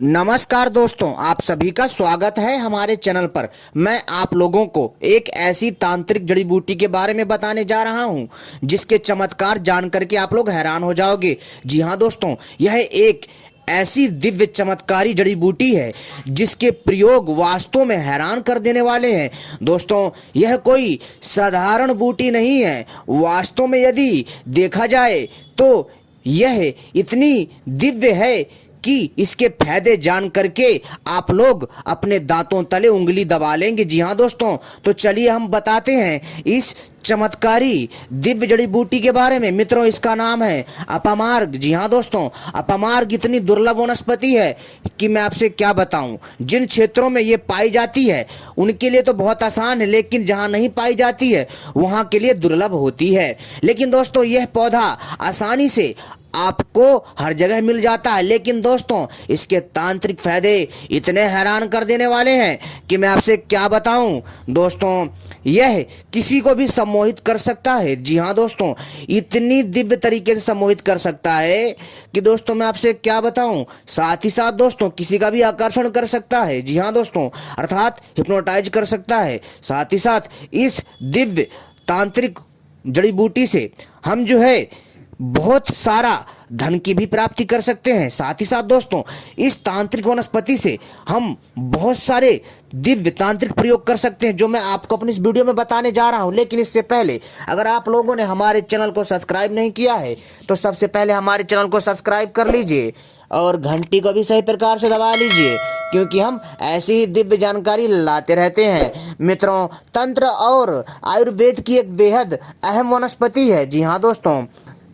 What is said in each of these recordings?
नमस्कार दोस्तों, आप सभी का स्वागत है हमारे चैनल पर। मैं आप लोगों को एक ऐसी तांत्रिक जड़ी बूटी के बारे में बताने जा रहा हूं जिसके चमत्कार जान करके आप लोग हैरान हो जाओगे। जी हां दोस्तों, यह एक ऐसी दिव्य चमत्कारी जड़ी बूटी है जिसके प्रयोग वास्तव में हैरान कर देने वाले हैं। दोस्तों, यह कोई साधारण बूटी नहीं है। वास्तव में यदि देखा जाए तो यह इतनी दिव्य है कि इसके फायदे जान करके आप लोग अपने दांतों तले उंगली दबा लेंगे। जी हाँ दोस्तों, तो चलिए हम बताते हैं इस चमत्कारी दिव्य जड़ी बूटी के बारे में। मित्रों, इसका नाम है अपामार्ग। जी हाँ दोस्तों, अपामार्ग इतनी दुर्लभ वनस्पति है कि मैं आपसे क्या बताऊं। जिन क्षेत्रों में ये पाई जाती है उनके लिए तो बहुत आसान है, लेकिन जहां नहीं पाई जाती है वहां के लिए दुर्लभ होती है। लेकिन दोस्तों, यह पौधा आसानी से आपको हर जगह मिल जाता है, लेकिन दोस्तों इसके तांत्रिक फायदे इतने हैरान कर देने वाले हैं कि मैं आपसे क्या बताऊं। दोस्तों, यह किसी को भी सम्मोहित कर सकता है। जी हाँ दोस्तों, इतनी दिव्य तरीके से सम्मोहित कर सकता है कि दोस्तों मैं आपसे क्या बताऊं। साथ ही साथ दोस्तों किसी का भी आकर्षण कर सकता है। जी हाँ दोस्तों, अर्थात हिप्नोटाइज कर सकता है। साथ ही साथ इस दिव्य तांत्रिक जड़ी बूटी से हम जो है बहुत सारा धन की भी प्राप्ति कर सकते हैं। साथ ही साथ दोस्तों इस तांत्रिक वनस्पति से हम बहुत सारे दिव्य तांत्रिक प्रयोग कर सकते हैं, जो मैं आपको अपनी इस वीडियो में बताने जा रहा हूं। लेकिन इससे पहले अगर आप लोगों ने हमारे चैनल को सब्सक्राइब नहीं किया है तो सबसे पहले हमारे चैनल को सब्सक्राइब कर लीजिए और घंटी को भी सही प्रकार से दबा लीजिए, क्योंकि हम ऐसी ही दिव्य जानकारी लाते रहते हैं। मित्रों, तंत्र और आयुर्वेद की एक बेहद अहम वनस्पति है। जी हाँ दोस्तों,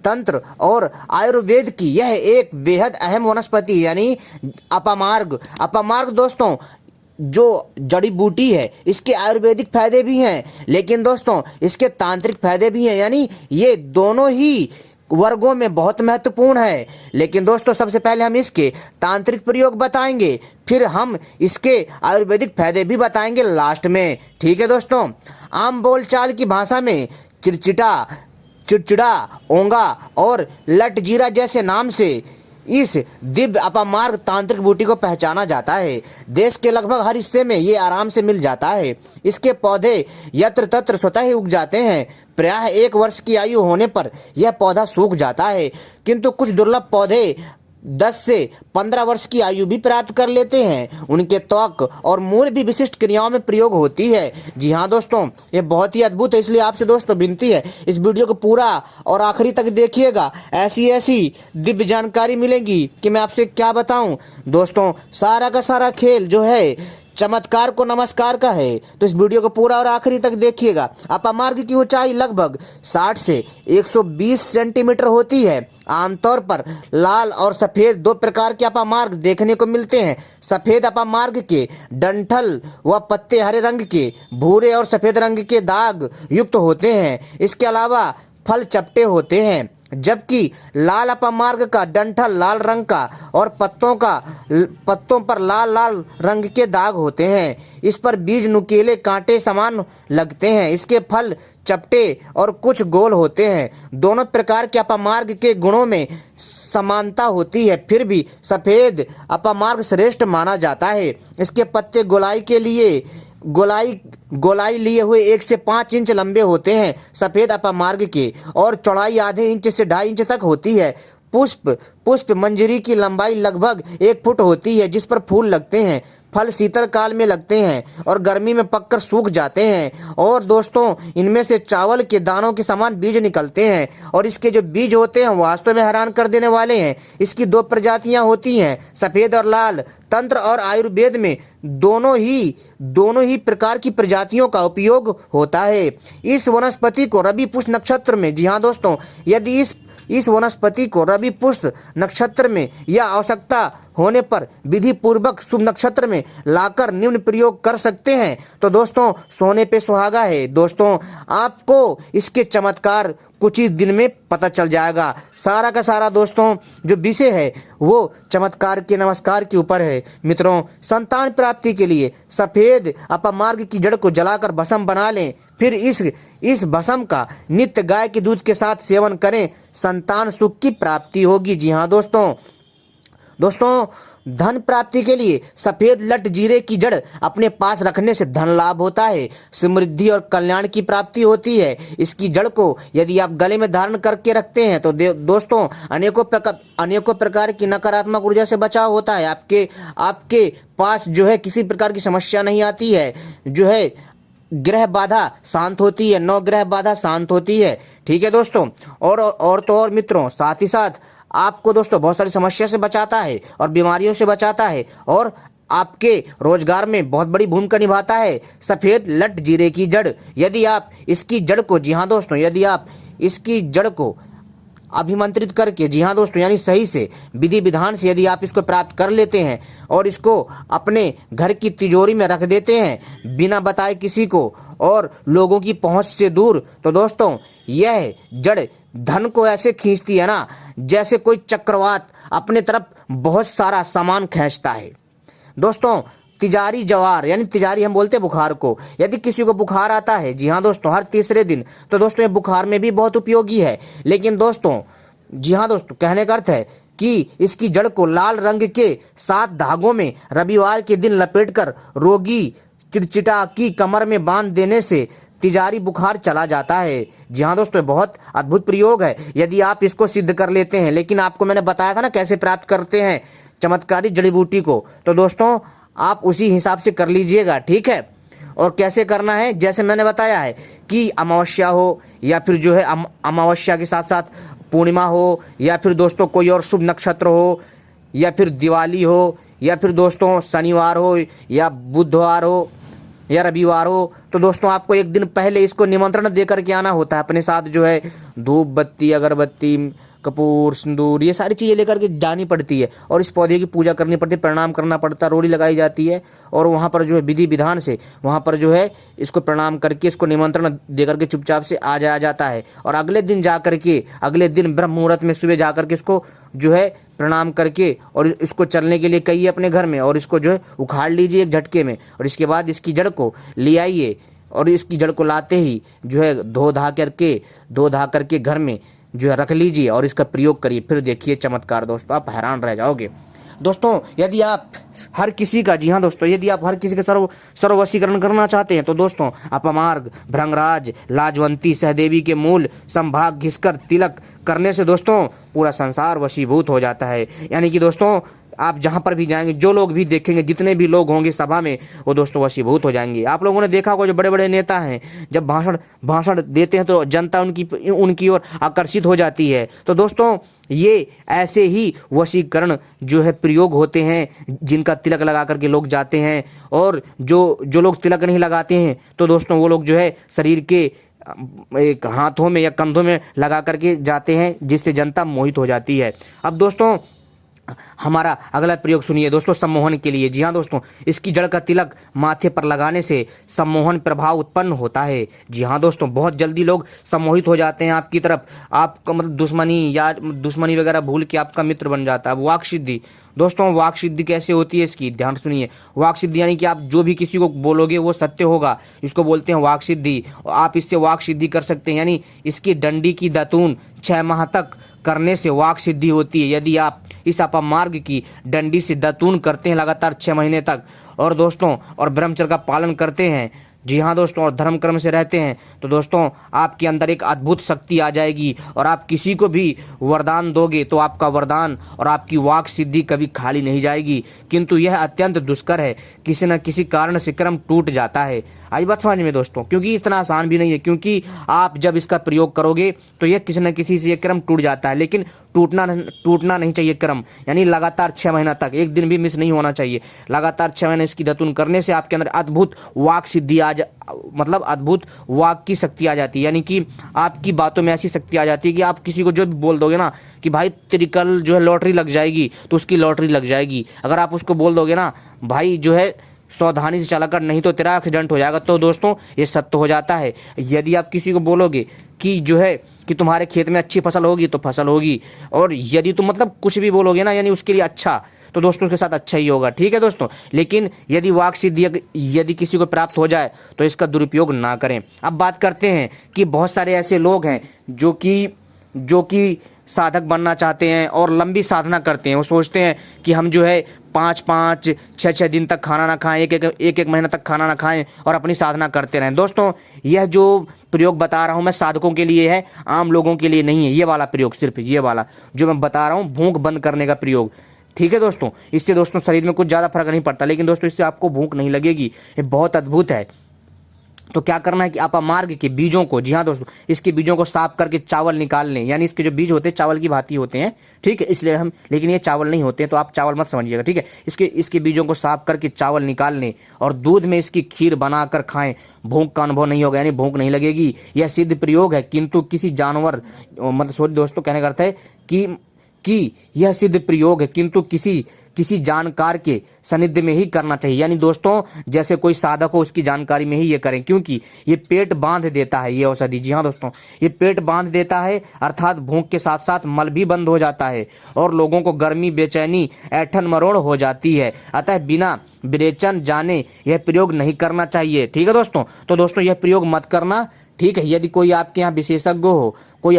तंत्र और आयुर्वेद की यह एक बेहद अहम वनस्पति यानी अपामार्ग दोस्तों जो जड़ी बूटी है, इसके आयुर्वेदिक फायदे भी हैं, लेकिन दोस्तों इसके तांत्रिक फायदे भी हैं। यानी ये दोनों ही वर्गों में बहुत महत्वपूर्ण है। लेकिन दोस्तों सबसे पहले हम इसके तांत्रिक प्रयोग बताएंगे, फिर हम इसके आयुर्वेदिक फायदे भी बताएंगे लास्ट में। ठीक है दोस्तों, आम बोलचाल की भाषा में चिड़चिड़ा, ओंगा और लटजीरा जैसे नाम से इस दिव्य अपामार्ग तांत्रिक बूटी को पहचाना जाता है। देश के लगभग हर हिस्से में ये आराम से मिल जाता है। इसके पौधे यत्र तत्र स्वतः ही उग जाते हैं। प्रायः 1 वर्ष की आयु होने पर यह पौधा सूख जाता है, किंतु कुछ दुर्लभ पौधे 10 से 15 वर्ष की आयु भी प्राप्त कर लेते हैं। उनके त्वक और मूल भी विशिष्ट क्रियाओं में प्रयोग होती है। जी हाँ दोस्तों, ये बहुत ही अद्भुत है, इसलिए आपसे दोस्तों विनती है इस वीडियो को पूरा और आखिरी तक देखिएगा। ऐसी दिव्य जानकारी मिलेगी कि मैं आपसे क्या बताऊं। दोस्तों, सारा का सारा खेल जो है चमत्कार को नमस्कार का है, तो इस वीडियो को पूरा और आखिरी तक देखिएगा। अपामार्ग की ऊंचाई लगभग 60 से 120 सेंटीमीटर होती है। आमतौर पर लाल और सफेद 2 प्रकार के अपामार्ग देखने को मिलते हैं। सफेद अपामार्ग के डंठल व पत्ते हरे रंग के, भूरे और सफेद रंग के दाग युक्त होते हैं। इसके अलावा फल चपटे होते हैं, जबकि लाल अपामार्ग का डंठल लाल रंग का और पत्तों पर लाल लाल रंग के दाग होते हैं। इस पर बीज नुकीले कांटे समान लगते हैं। इसके फल चपटे और कुछ गोल होते हैं। दोनों प्रकार के अपामार्ग के गुणों में समानता होती है, फिर भी सफेद अपामार्ग श्रेष्ठ माना जाता है। इसके पत्ते गोलाई लिए हुए 1 से 5 इंच लंबे होते हैं सफेद अपामार्ग के, और चौड़ाई आधे इंच से 2.5 इंच तक होती है। पुष्प मंजरी की लंबाई लगभग 1 फुट होती है, जिस पर फूल लगते हैं। फल शीतल काल में लगते हैं और गर्मी में पककर सूख जाते हैं। और दोस्तों इनमें से चावल के दानों के समान बीज निकलते हैं, और इसके जो बीज होते हैं वास्तव में हैरान कर देने वाले हैं। इसकी 2 प्रजातियां होती हैं, सफेद और लाल। तंत्र और आयुर्वेद में दोनों ही प्रकार की प्रजातियों का उपयोग होता है। इस वनस्पति को रवि पुष्य नक्षत्र में, जी हाँ दोस्तों, यदि इस वनस्पति को रवि पुष्य नक्षत्र में या आवश्यकता होने पर विधि पूर्वक शुभ नक्षत्र में लाकर निम्न प्रयोग कर सकते हैं तो दोस्तों सोने पे सुहागा है। दोस्तों, आपको इसके चमत्कार कुछ ही दिन में पता चल जाएगा। सारा का सारा दोस्तों जो विषय है वो चमत्कार के नमस्कार के ऊपर है। मित्रों, संतान प्राप्ति के लिए सफेद अपामार्ग की जड़ को जलाकर भस्म बना लें, फिर इस भस्म का नित्य गाय के दूध के साथ सेवन करें, संतान सुख की प्राप्ति होगी। जी हाँ दोस्तों, दोस्तों, धन प्राप्ति के लिए सफेद लट जीरे की जड़ अपने पास रखने से धन लाभ होता है, समृद्धि और कल्याण की प्राप्ति होती है। इसकी जड़ को यदि आप गले में धारण करके रखते हैं तो दोस्तों अनेकों प्रकार की नकारात्मक ऊर्जा से बचाव होता है। आपके पास जो है किसी प्रकार की समस्या नहीं आती है, जो है ग्रह बाधा शांत होती है, नौ ग्रह बाधा शांत होती है। ठीक है दोस्तों, और तो और मित्रों, साथ ही साथ आपको दोस्तों बहुत सारी समस्या से बचाता है और बीमारियों से बचाता है और आपके रोजगार में बहुत बड़ी भूमिका निभाता है। सफेद लट जीरे की जड़, यदि आप इसकी जड़ को, जी हाँ दोस्तों, यदि आप इसकी जड़ को अभिमंत्रित करके, जी हाँ दोस्तों, यानी सही से विधि विधान से यदि आप इसको प्राप्त कर लेते हैं और इसको अपने घर की तिजोरी में रख देते हैं बिना बताए किसी को और लोगों की पहुंच से दूर, तो दोस्तों यह जड़ धन को ऐसे खींचती है ना, जैसे कोई चक्रवात अपने तरफ बहुत सारा सामान खींचता है। दोस्तों, तिजारी जवार, यानी तिजारी हम बोलते हैं बुखार को, यदि किसी को बुखार आता है, जी हाँ दोस्तों, हर तीसरे दिन, तो दोस्तों ये बुखार में भी बहुत उपयोगी है। लेकिन दोस्तों, जी हाँ दोस्तों, कहने का अर्थ है कि इसकी जड़ को लाल रंग के 7 धागों में रविवार के दिन लपेटकर रोगी चिड़चिटा की कमर में बांध देने से तिजारी बुखार चला जाता है। जी हाँ दोस्तों, बहुत अद्भुत प्रयोग है यदि आप इसको सिद्ध कर लेते हैं। लेकिन आपको मैंने बताया था ना कैसे प्राप्त करते हैं चमत्कारी जड़ी बूटी को, तो दोस्तों आप उसी हिसाब से कर लीजिएगा। ठीक है, और कैसे करना है, जैसे मैंने बताया है कि अमावस्या हो या फिर जो है अमावस्या के साथ साथ पूर्णिमा हो या फिर दोस्तों कोई और शुभ नक्षत्र हो या फिर दिवाली हो या फिर दोस्तों शनिवार हो या बुधवार हो या रविवार हो, तो दोस्तों आपको एक दिन पहले इसको निमंत्रण दे करके आना होता है। अपने साथ जो है धूप बत्ती, अगरबत्ती, कपूर, सिंदूर, ये सारी चीज़ें लेकर के जानी पड़ती है और इस पौधे की पूजा करनी पड़ती है, प्रणाम करना पड़ता है, रोड़ी लगाई जाती है और वहाँ पर जो है विधि विधान से वहाँ पर जो है इसको प्रणाम करके इसको निमंत्रण दे करके चुपचाप से आ जाया जाता है। और अगले दिन जा करके, अगले दिन ब्रह्म मुहूर्त में सुबह जा करके इसको जो है प्रणाम करके और इसको चलने के लिए कहिए अपने घर में और इसको जो है उखाड़ लीजिए एक झटके में और इसके बाद इसकी जड़ को ले आइए और इसकी जड़ को लाते ही जो है धो धा करके घर में जो है रख लीजिए और इसका प्रयोग करिए। फिर देखिए चमत्कार दोस्तों, आप हैरान रह जाओगे। दोस्तों, यदि आप हर किसी का, जी हाँ दोस्तों, यदि आप हर किसी का सर्ववशीकरण करना चाहते हैं तो दोस्तों अपमार्ग, भृंगराज, लाजवंती, सहदेवी के मूल संभाग घिसकर तिलक करने से दोस्तों पूरा संसार वशीभूत हो जाता है। यानी कि दोस्तों आप जहाँ पर भी जाएंगे, जो लोग भी देखेंगे, जितने भी लोग होंगे सभा में, वो दोस्तों वशीभूत हो जाएंगे। आप लोगों ने देखा होगा जो बड़े बड़े नेता हैं जब भाषण देते हैं तो जनता उनकी ओर आकर्षित हो जाती है। तो दोस्तों ये ऐसे ही वशीकरण जो है प्रयोग होते हैं जिनका तिलक लगा करके लोग जाते हैं। और जो लोग तिलक नहीं लगाते हैं तो दोस्तों वो लोग जो है शरीर के एक हाथों में या कंधों में लगा करके जाते हैं, जिससे जनता मोहित हो जाती है। अब दोस्तों हमारा अगला प्रयोग सुनिए दोस्तों, सम्मोहन के लिए। जी हाँ दोस्तों, इसकी जड़ का तिलक माथे पर लगाने से सम्मोहन प्रभाव उत्पन्न होता है। जी हाँ दोस्तों, बहुत जल्दी लोग सम्मोहित हो जाते हैं आपकी तरफ, आपका मतलब दुश्मनी वगैरह भूल के आपका मित्र बन जाता है। वाक सिद्धि, दोस्तों वाक सिद्धि कैसे होती है इसकी ध्यान सुनिए। वाक सिद्धि यानी कि आप जो भी किसी को बोलोगे वो सत्य होगा, इसको बोलते हैं वाक सिद्धि। आप इससे वाक सिद्धि कर सकते हैं, यानी इसकी डंडी की दातून 6 माह तक करने से वाक सिद्धि होती है। यदि आप इस अपमार्ग की डंडी से दातून करते हैं लगातार 6 महीने तक और दोस्तों और ब्रह्मचर्य का पालन करते हैं, जी हाँ दोस्तों, और धर्म कर्म से रहते हैं, तो दोस्तों आपके अंदर एक अद्भुत शक्ति आ जाएगी और आप किसी को भी वरदान दोगे तो आपका वरदान और आपकी वाक सिद्धि कभी खाली नहीं जाएगी। किंतु यह अत्यंत दुष्कर है, किसी न किसी कारण से क्रम टूट जाता है। आई बात समझ में दोस्तों, क्योंकि इतना आसान भी नहीं है, क्योंकि आप जब इसका प्रयोग करोगे तो यह किसी न किसी से ये क्रम टूट जाता है। लेकिन टूटना नहीं चाहिए क्रम, यानी लगातार 6 महीना तक एक दिन भी मिस नहीं होना चाहिए। लगातार 6 महीने इसकी दातून करने से आपके अंदर अद्भुत वाक सिद्धि मतलब अद्भुत वाक की शक्ति आ जाती है। यानी कि आपकी बातों में ऐसी शक्ति आ जाती है कि आप किसी को जो भी बोल दोगे ना कि भाई तेरी कल जो है लॉटरी लग जाएगी, तो उसकी लॉटरी लग जाएगी। अगर आप उसको बोल दोगे ना भाई जो है सावधानी से चला कर, नहीं तो तेरा एक्सीडेंट हो जाएगा, तो दोस्तों ये सत्य हो जाता है। यदि आप किसी को बोलोगे कि जो है कि तुम्हारे खेत में अच्छी फसल होगी, तो फसल होगी। और यदि तुम मतलब कुछ भी बोलोगे ना यानी उसके लिए अच्छा, तो दोस्तों उसके साथ अच्छा ही होगा। ठीक है दोस्तों, लेकिन यदि वाक सिद्धि यदि किसी को प्राप्त हो जाए तो इसका दुरुपयोग ना करें। अब बात करते हैं कि बहुत सारे ऐसे लोग हैं जो कि साधक बनना चाहते हैं और लंबी साधना करते हैं, वो सोचते हैं कि हम जो है 5-5, 6-6 दिन तक खाना ना खाएं, एक महीना तक खाना ना खाएं और अपनी साधना करते रहें। दोस्तों यह जो प्रयोग बता रहा हूं मैं साधकों के लिए है, आम लोगों के लिए नहीं है। ये वाला प्रयोग, सिर्फ ये वाला जो मैं बता रहा हूँ, भूख बंद करने का प्रयोग, ठीक है दोस्तों। इससे दोस्तों शरीर में कुछ ज़्यादा फर्क नहीं पड़ता, लेकिन दोस्तों इससे आपको भूख नहीं लगेगी। ये बहुत अद्भुत है। तो क्या करना है कि अपामार्ग के बीजों को, जी हाँ दोस्तों, इसके बीजों को साफ करके चावल निकाल लें। यानी इसके जो बीज होते हैं चावल की भांति होते हैं, ठीक है, इसलिए हम, लेकिन ये चावल नहीं होते हैं तो आप चावल मत समझिएगा, ठीक है। इसके बीजों को साफ करके चावल निकाल लें और दूध में इसकी खीर बनाकर खाएं। भूख का अनुभव नहीं होगा, यानी भूख नहीं लगेगी। यह सिद्ध प्रयोग है, किंतु किसी जानवर, मतलब सॉरी दोस्तों, कहने का अर्थ है कि यह सिद्ध प्रयोग है किंतु किसी जानकार के सानिध्य में ही करना चाहिए। यानी दोस्तों जैसे कोई साधक हो उसकी जानकारी में ही ये करें, क्योंकि ये पेट बांध देता है, ये औषधि, जी हाँ दोस्तों, ये पेट बांध देता है, अर्थात भूख के साथ साथ मल भी बंद हो जाता है और लोगों को गर्मी, बेचैनी, ऐंठन मरोड़ हो जाती है। अतः बिना विरेचन जाने यह प्रयोग नहीं करना चाहिए, ठीक है दोस्तों। तो दोस्तों यह प्रयोग मत करना, ठीक है। यदि कोई आपके यहाँ विशेषज्ञ हो, कोई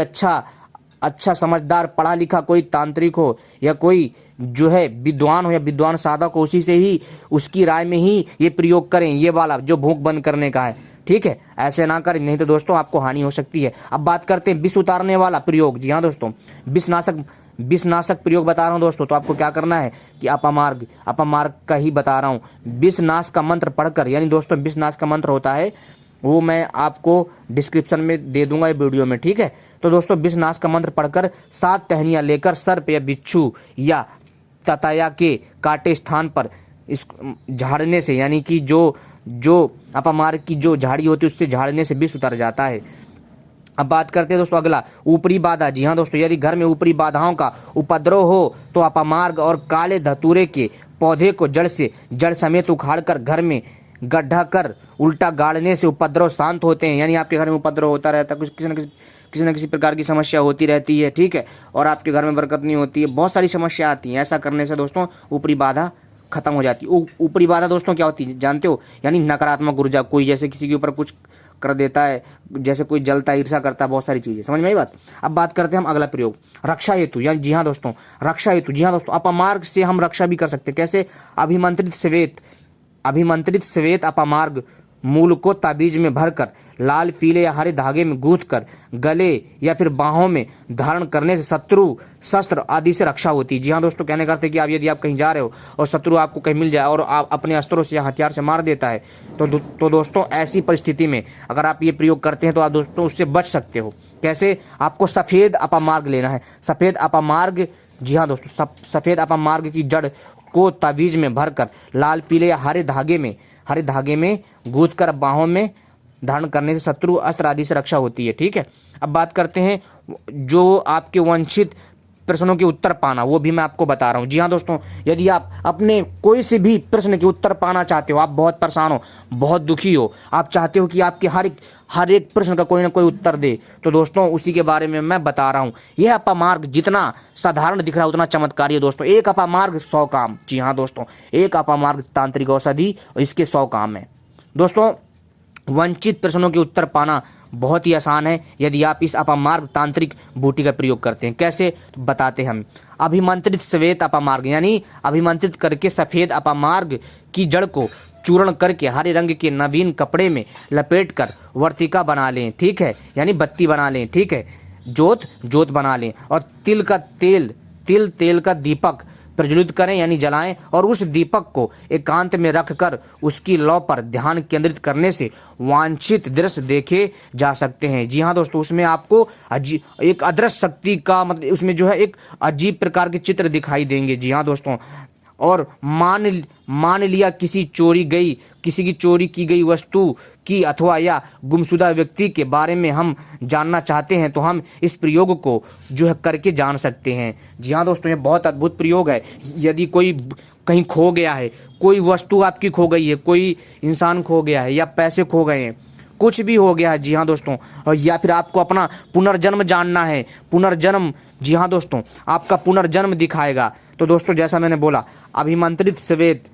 अच्छा समझदार पढ़ा लिखा कोई तांत्रिक हो या कोई जो है विद्वान हो या विद्वान साधक हो, उसी से ही, उसकी राय में ही ये प्रयोग करें, ये वाला जो भूख बंद करने का है, ठीक है। ऐसे ना करें, नहीं तो दोस्तों आपको हानि हो सकती है। अब बात करते हैं विष उतारने वाला प्रयोग। जी हाँ दोस्तों, विषनाशक प्रयोग बता रहा हूँ दोस्तों। तो आपको क्या करना है कि अपामार्ग का ही बता रहा हूँ। विषनाश का मंत्र पढ़कर, यानी दोस्तों विषनाश का मंत्र होता है, वो मैं आपको डिस्क्रिप्शन में दे दूंगा ये वीडियो में, ठीक है। तो दोस्तों विषनाश का मंत्र पढ़कर 7 टहनियाँ लेकर सर्प या बिच्छू या तताया के काटे स्थान पर इस झाड़ने से, यानी कि जो अपामार्ग की जो झाड़ी होती है उससे झाड़ने से विष उतर जाता है। अब बात करते हैं दोस्तों अगला, ऊपरी बाधा। जी हाँ दोस्तों, यदि घर में ऊपरी बाधाओं का उपद्रव हो तो अपामार्ग और काले धतूरे के पौधे को जड़ समेत उखाड़कर घर में गड्ढा कर उल्टा गाड़ने से उपद्रव शांत होते हैं। यानी आपके घर में उपद्रव होता रहता है, किसी न किसी प्रकार की समस्या होती रहती है, ठीक है, और आपके घर में बरकत नहीं होती है, बहुत सारी समस्या आती हैं। ऐसा करने से दोस्तों ऊपरी बाधा खत्म हो जाती है। ऊपरी बाधा दोस्तों क्या होती है जानते हो? यानी नकारात्मक ऊर्जा, कोई जैसे किसी के ऊपर कुछ कर देता है, जैसे कोई जलता, ईर्ष्या करता है, बहुत सारी चीज़ें, समझ में आई बात। अब बात करते हैं हम अगला प्रयोग, रक्षा हेतु। यानी जी हाँ दोस्तों, रक्षा हेतु, जी हाँ दोस्तों, अपामार्ग से हम रक्षा भी कर सकते हैं। कैसे? अभिमंत्रित श्वेत अपामार्ग मूल को ताबीज में भरकर लाल, पीले या हरे धागे में गूंथ कर गले या फिर बाहों में धारण करने से शत्रु, शस्त्र आदि से रक्षा होती है। जी हाँ दोस्तों, कहने का अर्थ है कि यदि आप कहीं जा रहे हो और शत्रु आपको कहीं मिल जाए और आप अपने अस्त्रों से या हथियार से मार देता है तो दोस्तों ऐसी परिस्थिति में अगर आप ये प्रयोग करते हैं तो आप दोस्तों उससे बच सकते हो। कैसे? आपको सफ़ेद अपामार्ग लेना है। सफ़ेद अपामार्ग, जी हाँ दोस्तों, सफ़ेद अपामार्ग की जड़ को तावीज में भरकर लाल, पीले या हरे धागे में गूंथ कर बाहों में धारण करने से शत्रु, अस्त्र आदि से रक्षा होती है, ठीक है। अब बात करते हैं जो आपके वांछित प्रश्नों के उत्तर पाना, वो भी मैं आपको बता रहा हूँ। जी हाँ दोस्तों, यदि आप अपने कोई से भी प्रश्न के उत्तर पाना चाहते हो, आप बहुत परेशान हो, बहुत दुखी हो, आप चाहते हो कि आपके हर एक प्रश्न का कोई ना कोई उत्तर दे, तो दोस्तों उसी के बारे में मैं बता रहा हूँ। यह अपामार्ग जितना साधारण दिख रहा है उतना चमत्कारी है दोस्तों। एक अपामार्ग 100 काम। जी हाँ दोस्तों, एक अपामार्ग तांत्रिक औषधि और इसके 100 काम है दोस्तों। वंचित प्रश्नों के उत्तर पाना बहुत ही आसान है यदि आप इस अपामार्ग तांत्रिक बूटी का प्रयोग करते हैं। कैसे? तो बताते हम। अभिमंत्रित श्वेत अपामार्ग, यानी अभिमंत्रित करके सफ़ेद अपामार्ग की जड़ को चूर्ण करके हरे रंग के नवीन कपड़े में लपेट कर वर्तिका बना लें, ठीक है, यानी बत्ती बना लें, ठीक है, जोत बना लें और तिल तेल का दीपक प्रज्वलित करें, यानी जलाएं, और उस दीपक को एकांत में रखकर उसकी लौ पर ध्यान केंद्रित करने से वांछित दृश्य देखे जा सकते हैं। जी हाँ दोस्तों, उसमें आपको एक अदृश्य शक्ति का मतलब उसमें जो है एक अजीब प्रकार के चित्र दिखाई देंगे। जी हाँ दोस्तों, और मान लिया किसी की चोरी की गई वस्तु की अथवा या गुमशुदा व्यक्ति के बारे में हम जानना चाहते हैं तो हम इस प्रयोग को जो है करके जान सकते हैं। जी हाँ दोस्तों, ये बहुत अद्भुत प्रयोग है। यदि कोई कहीं खो गया है, कोई वस्तु आपकी खो गई है, कोई इंसान खो गया है या पैसे खो गए हैं, कुछ भी हो गया है, जी हाँ दोस्तों, और या फिर आपको अपना पुनर्जन्म जानना है, पुनर्जन्म, जी हाँ दोस्तों, आपका पुनर्जन्म दिखाएगा। तो दोस्तों जैसा मैंने बोला, अभिमंत्रित श्वेत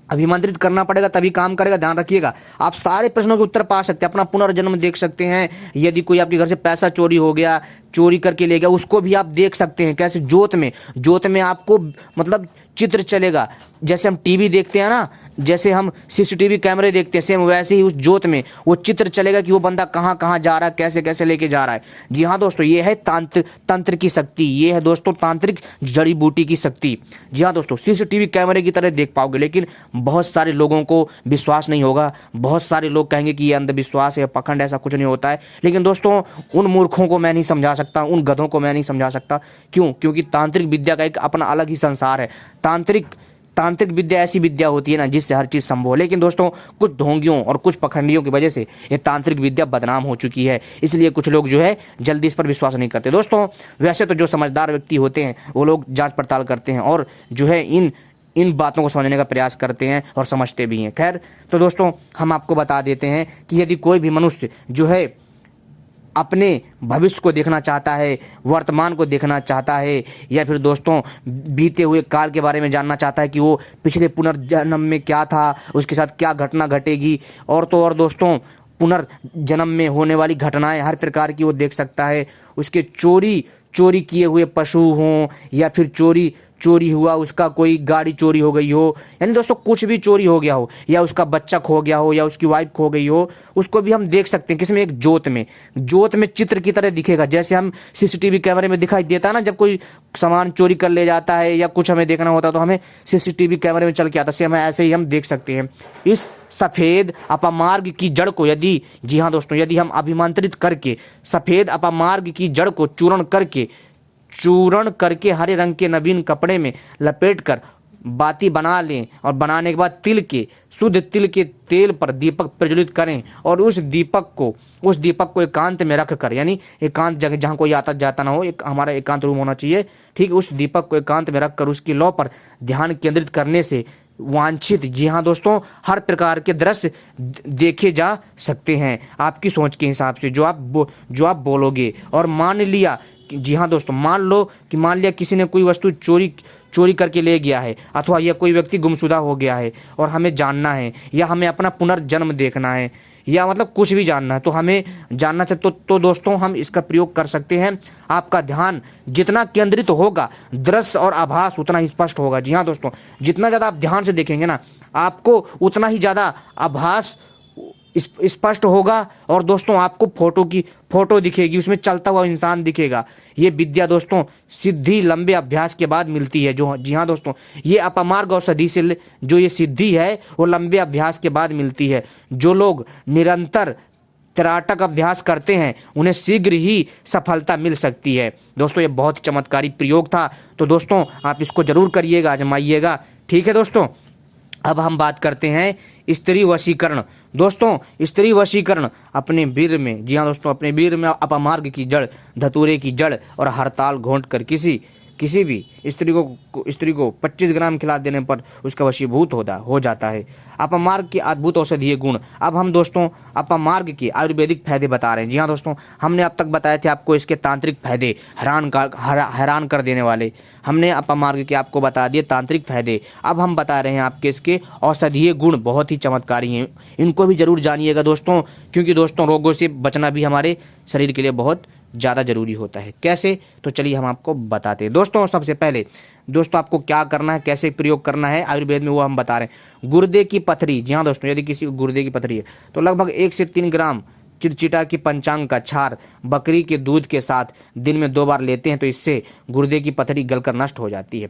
अभिमंत्रित करना पड़ेगा तभी काम करेगा, ध्यान रखिएगा। आप सारे प्रश्नों के उत्तर पा सकते हैं, अपना पुनर्जन्म देख सकते हैं। यदि कोई आपके घर से पैसा चोरी हो गया, चोरी करके ले गया, उसको भी आप देख सकते हैं। कैसे? ज्योत में आपको मतलब चित्र चलेगा। जैसे हम टीवी देखते हैं ना, जैसे हम सीसीटीवी कैमरे देखते हैं, सेम वैसे ही उस ज्योत में वो चित्र चलेगा कि वो बंदा कहाँ कहाँ जा रहा है, कैसे कैसे लेके जा रहा है। जी हाँ दोस्तों, ये है तंत्र की शक्ति, ये है दोस्तों तांत्रिक जड़ी बूटी की शक्ति। जी हाँ दोस्तों, सीसीटीवी कैमरे की तरह देख पाओगे, लेकिन बहुत सारे लोगों को विश्वास नहीं होगा। बहुत सारे लोग कहेंगे कि ये अंधविश्वास है, पखंड, ऐसा कुछ नहीं होता है। लेकिन दोस्तों, उन मूर्खों को मैं नहीं समझा सकता, उन गधों को मैं नहीं समझा सकता। क्यों? क्योंकि तांत्रिक विद्या का एक अपना अलग ही संसार है। तांत्रिक विद्या ऐसी विद्या होती है ना जिससे हर चीज़ संभव है। लेकिन दोस्तों, कुछ ढोंगियों और कुछ पखंडियों की वजह से ये तांत्रिक विद्या बदनाम हो चुकी है, इसलिए कुछ लोग जो है जल्दी इस पर विश्वास नहीं करते। दोस्तों, वैसे तो जो समझदार व्यक्ति होते हैं वो लोग जांच पड़ताल करते हैं और जो है इन बातों को समझने का प्रयास करते हैं और समझते भी हैं। खैर, तो दोस्तों, हम आपको बता देते हैं कि यदि कोई भी मनुष्य जो है अपने भविष्य को देखना चाहता है, वर्तमान को देखना चाहता है, या फिर दोस्तों बीते हुए काल के बारे में जानना चाहता है कि वो पिछले पुनर्जन्म में क्या था, उसके साथ क्या घटना घटेगी, और तो और दोस्तों पुनर्जन्म में होने वाली घटनाएं हर प्रकार की वो देख सकता है। उसके चोरी किए हुए पशु हों, या फिर चोरी हुआ उसका कोई गाड़ी चोरी हो गई हो, यानी दोस्तों कुछ भी चोरी हो गया हो, या उसका बच्चा खो गया हो, या उसकी वाइफ खो गई हो, उसको भी हम देख सकते हैं। किसमें? एक ज्योत में चित्र की तरह दिखेगा। जैसे हम सीसीटीवी कैमरे में दिखाई देता है ना, जब कोई सामान चोरी कर ले जाता है या कुछ हमें देखना होता है तो हमें सीसीटीवी कैमरे में चल के आता है, हमें ऐसे ही हम देख सकते हैं। इस सफ़ेद अपमार्ग की जड़ को यदि, जी हाँ दोस्तों, यदि हम अभिमंत्रित करके सफ़ेद अपमार्ग की जड़ को चूर्ण करके हरे रंग के नवीन कपड़े में लपेटकर बाती बना लें, और बनाने के बाद शुद्ध तिल के तेल पर दीपक प्रज्वलित करें, और उस दीपक को एकांत में रख कर, यानी एकांत जगह जहाँ कोई आता जाता ना हो, हमारा एकांत रूम होना चाहिए, ठीक। उस दीपक को एकांत में रखकर उसकी लौ पर ध्यान केंद्रित करने से वांछित, जी हाँ दोस्तों, हर प्रकार के दृश्य देखे जा सकते हैं आपकी सोच के हिसाब से, जो आप बोलोगे। और मान लिया, जी हाँ दोस्तों, मान लिया किसी ने कोई वस्तु चोरी करके ले गया है, अथवा यह कोई व्यक्ति गुमशुदा हो गया है और हमें जानना है, या हमें अपना पुनर्जन्म देखना है, या मतलब कुछ भी जानना है, तो हमें जानना चाहिए तो दोस्तों हम इसका प्रयोग कर सकते हैं। आपका ध्यान जितना केंद्रित होगा, दृश्य और आभास उतना ही स्पष्ट होगा। जी हाँ दोस्तों, जितना ज़्यादा आप ध्यान से देखेंगे ना, आपको उतना ही ज़्यादा आभास स्पष्ट होगा, और दोस्तों आपको फोटो दिखेगी, उसमें चलता हुआ इंसान दिखेगा। ये विद्या दोस्तों सिद्धि लंबे अभ्यास के बाद मिलती है। जी हाँ दोस्तों, ये अपमार्ग औषधि से जो ये सिद्धि है वो लंबे अभ्यास के बाद मिलती है। जो लोग निरंतर त्राटक अभ्यास करते हैं उन्हें शीघ्र ही सफलता मिल सकती है। दोस्तों, ये बहुत चमत्कारी प्रयोग था, तो दोस्तों आप इसको जरूर करिएगा, आजमाइएगा, ठीक है दोस्तों। अब हम बात करते हैं स्त्री वशीकरण। दोस्तों, स्त्री वशीकरण अपने वीर में, जी हाँ दोस्तों, अपने वीर में अपमार्ग की जड़, धतूरे की जड़ और हड़ताल घोंट कर किसी भी स्त्री को 25 ग्राम खिला देने पर उसका वशीभूत हो जाता है। अपमार्ग के अद्भुत औषधीय गुण। अब हम दोस्तों अपमार्ग के आयुर्वेदिक फायदे बता रहे हैं। जी हाँ दोस्तों, हमने अब तक बताए थे आपको इसके तांत्रिक फायदे, हैरान कर देने वाले। हमने अपमार्ग के आपको बता दिए तांत्रिक फायदे। अब हम बता रहे हैं आपके इसके औषधीय गुण, बहुत ही चमत्कारी हैं, इनको भी जरूर जानिएगा दोस्तों, क्योंकि दोस्तों रोगों से बचना भी हमारे शरीर के लिए बहुत ज़्यादा जरूरी होता है। कैसे? तो चलिए हम आपको बताते हैं दोस्तों। सबसे पहले दोस्तों आपको क्या करना है, कैसे प्रयोग करना है आयुर्वेद में, वो हम बता रहे हैं। गुर्दे की पथरी, जी हाँ दोस्तों, यदि किसी को गुर्दे की पथरी है तो लगभग 1 से 3 ग्राम चिरचिटा की पंचांग का क्षार बकरी के दूध के साथ दिन में 2 बार लेते हैं तो इससे गुर्दे की पथरी गलकर नष्ट हो जाती है।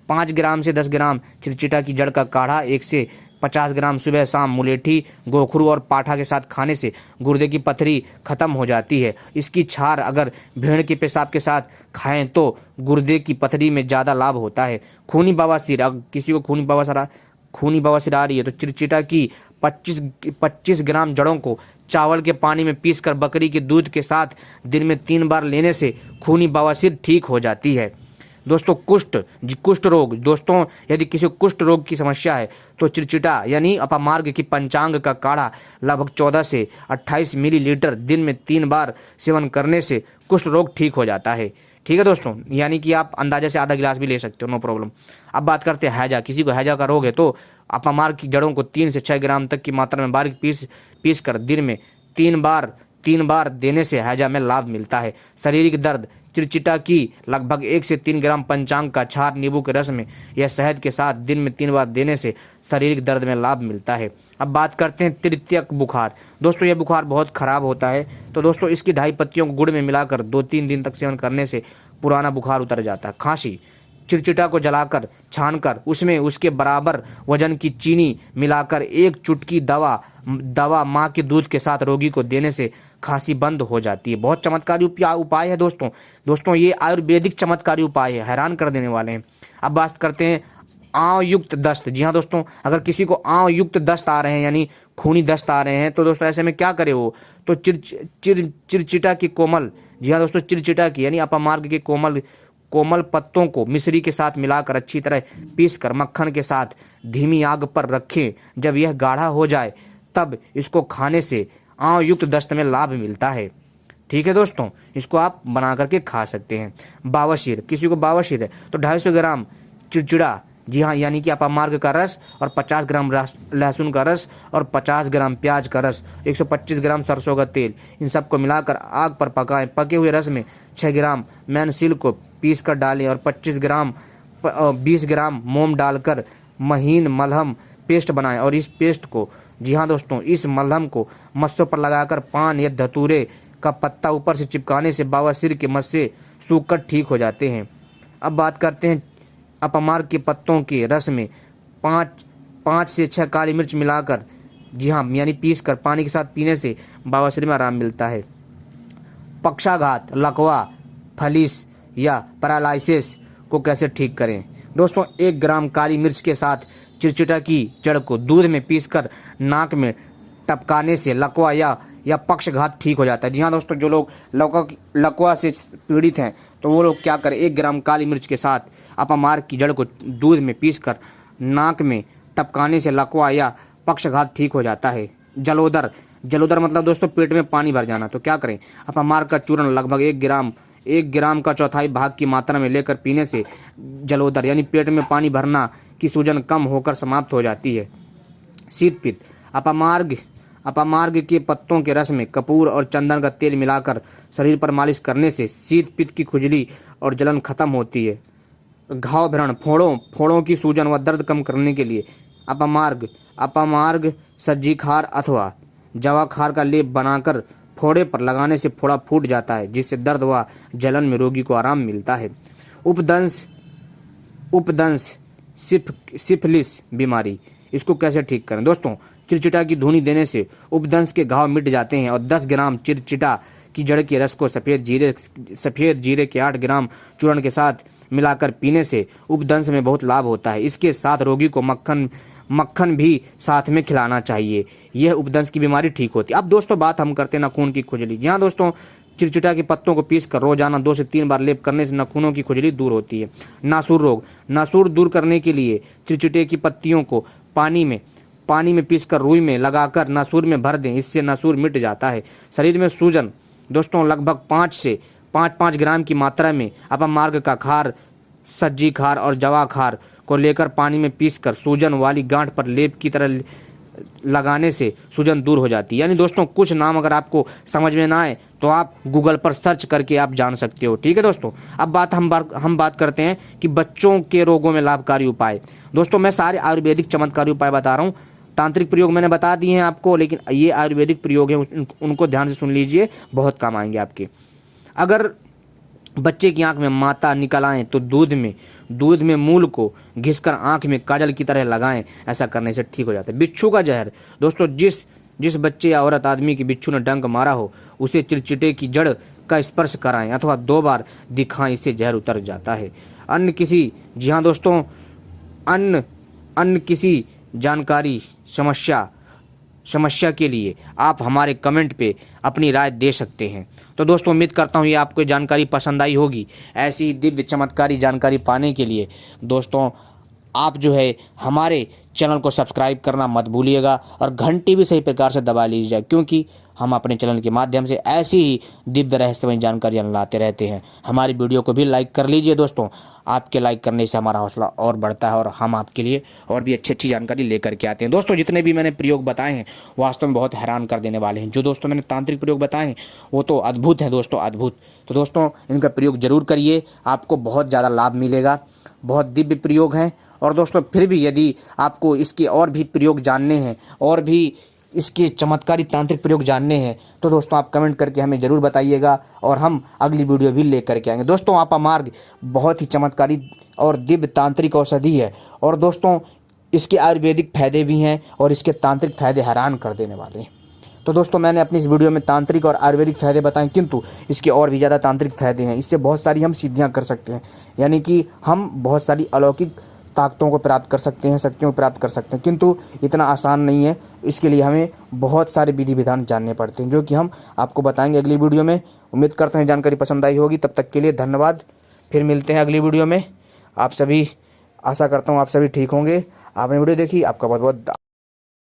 5 ग्राम से 10 ग्राम चिरचिटा की जड़ का काढ़ा 1 से 50 ग्राम सुबह शाम मुलेठी, गोखरू और पाठा के साथ खाने से गुर्दे की पथरी खत्म हो जाती है। इसकी छार अगर भेड़ के पेशाब के साथ खाएं तो गुर्दे की पथरी में ज़्यादा लाभ होता है। खूनी बवासीर, अगर किसी को खूनी बवासीर आ रही है तो चिरचिटा की 25 ग्राम जड़ों को चावल के पानी में पीसकर बकरी के दूध के साथ दिन में 3 बार लेने से खूनी बवासीर ठीक हो जाती है। दोस्तों कुष्ठ रोग, दोस्तों यदि किसी को कुष्ठ रोग की समस्या है तो चिरचिटा यानी अपमार्ग की पंचांग का काढ़ा लगभग 14 से 28 मिलीलीटर दिन में 3 बार सेवन करने से कुष्ठ रोग ठीक हो जाता है। ठीक है दोस्तों, यानी कि आप अंदाजे से आधा गिलास भी ले सकते हो, नो प्रॉब्लम। अब बात करते हैं हैजा। किसी को हैजा का रोग है तो अपामार्ग की जड़ों को 3 से 6 ग्राम तक की मात्रा में बारीक पीस कर दिन में 3 बार देने से हैजा में लाभ मिलता है। शारीरिक दर्द, चिरचिटा की लगभग 1 से 3 ग्राम पंचांग का क्षार नींबू के रस में या शहद के साथ दिन में 3 बार देने से शारीरिक दर्द में लाभ मिलता है। अब बात करते हैं तृतीयक बुखार। दोस्तों यह बुखार बहुत खराब होता है, तो दोस्तों इसकी 2.5 पत्तियों को गुड़ में मिलाकर 2-3 दिन तक सेवन करने से पुराना बुखार उतर जाता है। खांसी, चिरचिटा को जलाकर छानकर उसमें उसके बराबर वजन की चीनी मिलाकर 1 चुटकी दवा माँ के दूध के साथ रोगी को देने से खांसी बंद हो जाती है। बहुत चमत्कारी उपाय है दोस्तों ये आयुर्वेदिक चमत्कारी उपाय है, हैरान कर देने वाले हैं। अब बात करते हैं आंव युक्त दस्त। जी हाँ दोस्तों, अगर किसी को आंव युक्त दस्त आ रहे हैं यानी खूनी दस्त आ रहे हैं तो दोस्तों ऐसे में क्या करे वो, तो चिरचिटा की कोमल, जी हाँ दोस्तों चिरचिटा की यानी अपामार्ग के कोमल पत्तों को मिश्री के साथ मिलाकर अच्छी तरह पीसकर मक्खन के साथ धीमी आग पर रखें। जब यह गाढ़ा हो जाए तब इसको खाने से आंव युक्त दस्त में लाभ मिलता है। ठीक है दोस्तों, इसको आप बना करके खा सकते हैं। बावशीर, किसी को बावशीर है तो 250 ग्राम चिड़चिड़ा, जी हाँ यानी कि अपामार्ग का रस और 50 ग्राम लहसुन का रस और 50 ग्राम प्याज का रस, 125 ग्राम सरसों का तेल, इन सबको मिलाकर आग पर पकाएं। पके हुए रस में 6 ग्राम मैनसिल को पीस कर डालें और 20 ग्राम मोम डालकर महीन मलहम पेस्ट बनाएं और इस पेस्ट को, जी हाँ दोस्तों, इस मलहम को मस्सों पर लगाकर पान या धतूरे का पत्ता ऊपर से चिपकाने से बवासीर के मस्से सूखकर ठीक हो जाते हैं। अब बात करते हैं अपामार्ग के पत्तों के रस में 5 से 6 काली मिर्च मिलाकर, जी हाँ यानी पीस कर पानी के साथ पीने से बवासीर में आराम मिलता है। पक्षाघात, लकवा, फलिस या पैरालिसिस को कैसे ठीक करें। दोस्तों 1 ग्राम काली मिर्च के साथ चिरचिटा की जड़ को दूध में पीसकर नाक में टपकाने से लकवा या पक्षघात ठीक हो जाता है। जी हाँ दोस्तों, जो लोग लकवा से पीड़ित हैं तो वो लोग क्या करें, 1 ग्राम काली मिर्च के साथ अपामार्ग की जड़ को दूध में पीसकर नाक में टपकाने से लकवा या पक्षघात ठीक हो जाता है। जलोदर मतलब दोस्तों पेट में पानी भर जाना, तो क्या करें, अपामार्ग का चूर्ण लगभग 1 ग्राम का 1/4 भाग की मात्रा में लेकर पीने से जलोदर यानी पेट में पानी भरना की सूजन कम होकर समाप्त हो जाती है। शीत पित्त, अपामार्ग के पत्तों के रस में कपूर और चंदन का तेल मिलाकर शरीर पर मालिश करने से शीत पित्त की खुजली और जलन खत्म होती है। घाव व्रण, फोड़ों की सूजन व दर्द कम करने के लिए अपामार्ग सज्जी खार अथवा जवा खार का लेप बनाकर फोड़े पर लगाने से फोड़ा फूट जाता है, जिससे दर्द व जलन में रोगी को आराम मिलता है। उपदंश सिफिलिस बीमारी, इसको कैसे ठीक करें। दोस्तों चिरचिटा की धुनी देने से उपदंश के घाव मिट जाते हैं और 10 ग्राम चिरचिटा की जड़ के रस को सफ़ेद जीरे के 8 ग्राम चूर्ण के साथ मिलाकर पीने से उपदंश में बहुत लाभ होता है। इसके साथ रोगी को मक्खन भी साथ में खिलाना चाहिए, यह उपदंश की बीमारी ठीक होती है। अब दोस्तों बात हम करते हैं नाखून की खुजली। जी हाँ दोस्तों, चिरचिटा के पत्तों को पीसकर रोजाना 2 से 3 बार लेप करने से नाखूनों की खुजली दूर होती है। नासूर रोग, नासूर दूर करने के लिए चिरचिटे की पत्तियों को पानी में पीसकर रुई में लगाकर नासूर में भर दें, इससे नासूर मिट जाता है। शरीर में सूजन, दोस्तों लगभग 5 ग्राम की मात्रा में अपामार्ग का खार, सज्जी खार और जवा खार को लेकर पानी में पीसकर सूजन वाली गांठ पर लेप की तरह लगाने से सूजन दूर हो जाती है। यानी दोस्तों कुछ नाम अगर आपको समझ में ना आए तो आप गूगल पर सर्च करके आप जान सकते हो। ठीक है दोस्तों, अब हम बात करते हैं कि बच्चों के रोगों में लाभकारी उपाय। दोस्तों मैं सारे आयुर्वेदिक चमत्कारी उपाय बता रहा हूँ, तांत्रिक प्रयोग मैंने बता दिए हैं आपको, लेकिन ये आयुर्वेदिक प्रयोग हैं उनको ध्यान से सुन लीजिए, बहुत काम आएंगे आपके। अगर बच्चे की आंख में माता निकल आए तो दूध में मूल को घिसकर आंख में काजल की तरह लगाएं, ऐसा करने से ठीक हो जाता है। बिच्छू का जहर, दोस्तों जिस बच्चे या औरत आदमी की बिच्छू ने डंक मारा हो उसे चिरचिटे की जड़ का स्पर्श कराएं अथवा 2 बार दिखाएं, इससे जहर उतर जाता है। अन्य किसी जानकारी समस्या के लिए आप हमारे कमेंट पे अपनी राय दे सकते हैं। तो दोस्तों उम्मीद करता हूँ ये आपको जानकारी पसंद आई होगी। ऐसी दिव्य चमत्कारी जानकारी पाने के लिए दोस्तों आप जो है हमारे चैनल को सब्सक्राइब करना मत भूलिएगा और घंटी भी सही प्रकार से दबा लीजिएगा, क्योंकि हम अपने चैनल के माध्यम से ऐसी ही दिव्य रहस्यमय जानकारियाँ लाते रहते हैं। हमारी वीडियो को भी लाइक कर लीजिए दोस्तों, आपके लाइक करने से हमारा हौसला और बढ़ता है और हम आपके लिए और भी अच्छी अच्छी जानकारी लेकर के आते हैं। दोस्तों जितने भी मैंने प्रयोग बताए हैं वास्तव में बहुत हैरान कर देने वाले हैं। जो दोस्तों मैंने तांत्रिक प्रयोग बताए हैं वो तो अद्भुत है दोस्तों, अद्भुत। तो दोस्तों इनका प्रयोग जरूर करिए, आपको बहुत ज़्यादा लाभ मिलेगा। बहुत दिव्य प्रयोग हैं। और दोस्तों फिर भी यदि आपको इसके और भी प्रयोग जानने हैं और भी इसके चमत्कारी तांत्रिक प्रयोग जानने हैं तो दोस्तों आप कमेंट करके हमें ज़रूर बताइएगा और हम अगली वीडियो भी लेकर के आएंगे। दोस्तों अपामार्ग बहुत ही चमत्कारी और दिव्य तांत्रिक औषधि है और दोस्तों इसके आयुर्वेदिक फायदे भी हैं और इसके तांत्रिक फायदे हैरान कर देने वाले हैं। तो दोस्तों मैंने अपनी इस वीडियो में तांत्रिक और आयुर्वेदिक फायदे बताए, किंतु इसके और भी ज़्यादा तांत्रिक फायदे हैं। इससे बहुत सारी हम सिद्धियां कर सकते हैं, यानी कि हम बहुत सारी अलौकिक ताकतों को प्राप्त कर सकते हैं, शक्तियों को प्राप्त कर सकते हैं, किंतु इतना आसान नहीं है। इसके लिए हमें बहुत सारे विधि विधान जानने पड़ते हैं जो कि हम आपको बताएंगे अगली वीडियो में। उम्मीद करते हैं जानकारी पसंद आई होगी। तब तक के लिए धन्यवाद। फिर मिलते हैं अगली वीडियो में। आप सभी, आशा करता हूँ आप सभी ठीक होंगे। आपने वीडियो देखी, आपका बहुत बहुत